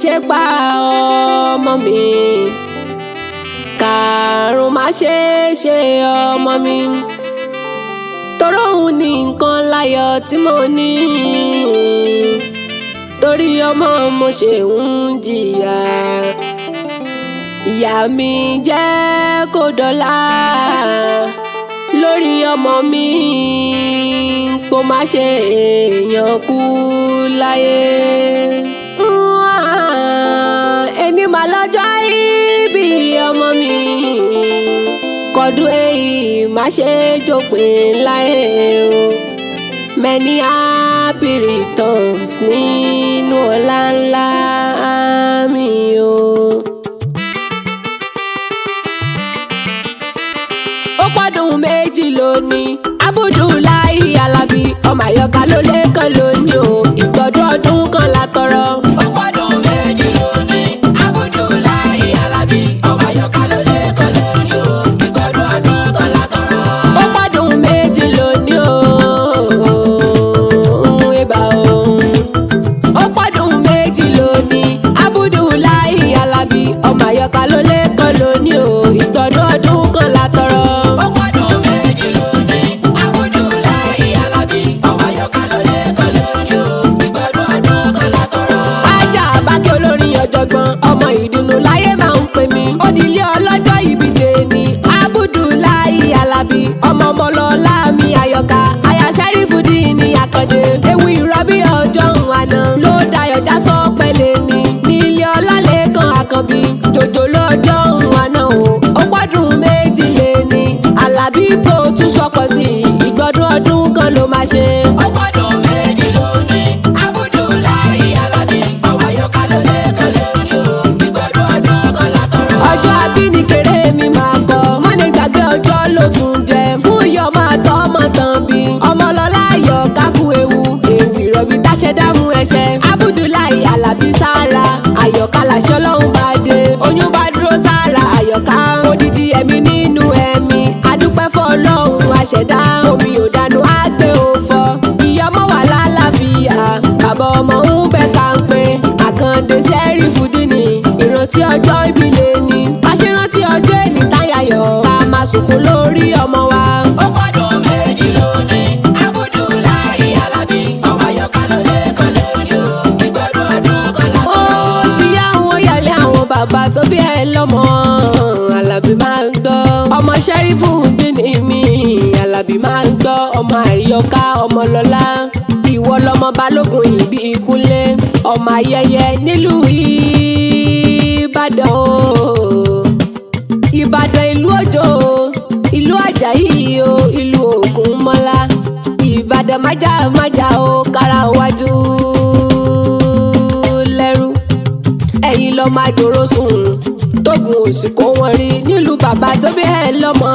ṣe pa ọmọ mi, kàrùn má ṣe ṣe ọmọ mi, torí òun ní nǹkan láyọ̀ tí mo ní, torí ọmọ mo ṣe ń jìyà, ìyá mi jẹ́ kó dọ̀la lórí ọmọ mi, kó má ṣe èèyàn kú láyé. Ẹni mà lọ́jọ́ ìbí ọmọ mi, kọ́dún èyí má ṣe jópin láyé o. Many happy returns nínú ọlá ńlá mi o. Ó pọ́dún méjì lónìí, Abudulayi Alabi ọmọ Àyọkà ló lẹ́kàn lónìí o. Ìgbọ́dún ọdún kan la tọrọ. Ó pọ́dún méjì lónìí, Abudulayi Alabi ọmọ Àyọkà ló lẹ́kàn lónìí o. Ìgbọ́dún ọdún kan la tọrọ. Ó pọ́dún méjì lónìí o. Ẹ̀bà o. Ó pọ́dún méjì lónìí, Abudulayi Alabi ọmọ Àyọkà ló lẹ́kàn lónìí o. Ìgbọ́dún ọdún kan la tọrọ. Ọmọ ìdùnnú láyé máa ń pè mí. Onílé ọlọ́jọ́ ìbí tèmi, Abudulayi Alabi ọmọ ọmọlọ́lá mi Àyọkà, aya Ṣẹ́rífùdíìnì Àkàndé. Ewu ìrọbí ọjọ́ àná ló dayọ̀ já sọ pẹ̀lẹ́ ni. Nílé Ọlálékan Àkànbí, jòjò lọ́jọ́ àná o. Ó pọ́dún méjì lé ní, Alabi kò tún sọpọ̀ sí i. Ìgbọ́dún ọdún kan ló máa ṣe. Ó pọ́dún méjì lónìí, Abudulayi Alabi ọmọ Àyọkà ló lẹ́kàn lónìí o. Ọjọ́ àbíní kéré mi máa kọ, má lè gbàgbé ọjọ́ ló tún jẹ. Fún iyọ̀ máa tọ́ ọmọ tán bí, ọmọlọ́lá Àyọkà kú ewu. Ewu ìrọ̀bí táṣẹ́ dámú ẹ̀ṣẹ̀. Abudulayi Alabi sára, Àyọkà làṣẹ Ọlọ́run bá dé. Oyún bá dúró sára Àyọkà, odidi ẹ̀mí nínú ẹ̀mí. Adúpẹ́ f'Ọlọ́run àṣẹ̀dá, omi ò dànù á gbé òfò. Ìyá ọmọ wà lálàáfíà, bàbá ọmọ ń bẹ ká ń pé. Àkàndé Ṣẹ́rífùdíìnì, ìrántí ọjọ́ ìbílẹ̀ ni. Bá ṣe rántí ọjọ́ èní táyàyọ̀, ká máa sunkún lórí ọmọ wa. Ó pọ́dún méjì lónìí, Abudulayi Alabi ọmọ Àyọkà ló lẹ́kàn lónìí o. Ìgbọ́dún ọdún kan la tọrọ. Ó ti yá àwọn yàlẹ́ àwọn bàbá tó bí ẹ lọ́mọ, Alabi máa ń gbọ́. Ọmọ Ṣẹ́rífùdíìnì mi, Alabi máa ń gbọ́. Ọmọ Àyọkà ọmọlọ́lá, ìwọ lọmọ balógun ìbí Ìkúnlé. Ọmọ Ayẹyẹ nílùú Ìbàdàn o. Ìbàdàn ìlú òjò, ìlú Àjàyí o, ìlú Ògúnmọ́lá. Ìbàdàn májà o, kára wájú lẹ́rú. Ẹ̀yin lọ máa jòrò sùn, tógun òsì kó wọn rí. Nílùú bàbá tó bí ẹ lọ́mọ,